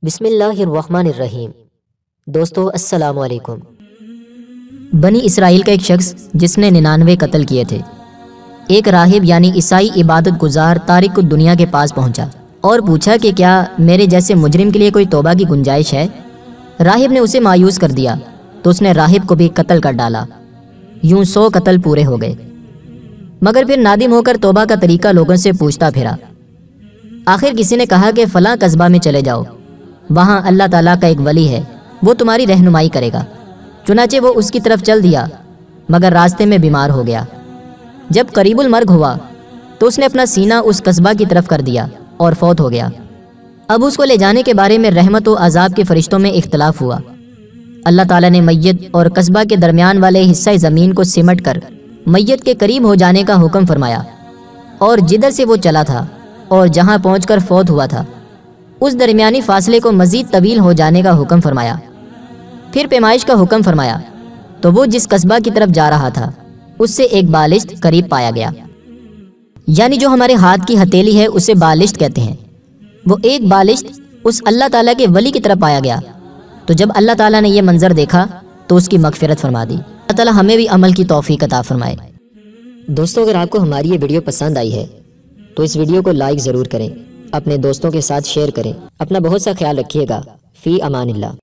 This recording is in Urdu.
بسم اللہ الرحمن الرحیم۔ دوستو السلام علیکم۔ بنی اسرائیل کا ایک شخص جس نے 99 قتل کیے تھے، ایک راہب یعنی عیسائی عبادت گزار تارک الدنیا کے پاس پہنچا اور پوچھا کہ کیا میرے جیسے مجرم کے لیے کوئی توبہ کی گنجائش ہے؟ راہب نے اسے مایوس کر دیا تو اس نے راہب کو بھی قتل کر ڈالا۔ یوں 100 قتل پورے ہو گئے، مگر پھر نادم ہو کر توبہ کا طریقہ لوگوں سے پوچھتا پھرا۔ آخر کسی نے کہا کہ فلاں قصبہ میں چلے جاؤ، وہاں اللہ تعالیٰ کا ایک ولی ہے، وہ تمہاری رہنمائی کرے گا۔ چنانچہ وہ اس کی طرف چل دیا، مگر راستے میں بیمار ہو گیا۔ جب قریب المرگ ہوا تو اس نے اپنا سینہ اس قصبہ کی طرف کر دیا اور فوت ہو گیا۔ اب اس کو لے جانے کے بارے میں رحمت و عذاب کے فرشتوں میں اختلاف ہوا۔ اللہ تعالیٰ نے میت اور قصبہ کے درمیان والے حصہ زمین کو سمٹ کر میت کے قریب ہو جانے کا حکم فرمایا، اور جدھر سے وہ چلا تھا اور جہاں پہنچ کر فوت ہوا تھا اس درمیانی فاصلے کو مزید طویل ہو جانے کا حکم فرمایا۔ پھر پیمائش کا حکم فرمایا تو وہ جس قصبہ کی طرف جا رہا تھا اس سے ایک بالشت قریب پایا گیا، یعنی جو ہمارے ہاتھ کی ہتھیلی ہے اسے بالشت کہتے ہیں۔ وہ ایک بالشت اس اللہ تعالیٰ کے ولی کی طرف پایا گیا، تو جب اللہ تعالیٰ نے یہ منظر دیکھا تو اس کی مغفرت فرما دی۔ اللہ تعالیٰ ہمیں بھی عمل کی توفیق عطا فرمائے۔ دوستو، اگر آپ کو ہماری یہ ویڈیو پسند آئی ہے تو اس ویڈیو کو لائک ضرور کریں، اپنے دوستوں کے ساتھ شیئر کریں۔ اپنا بہت سا خیال رکھیے گا۔ فی امان اللہ۔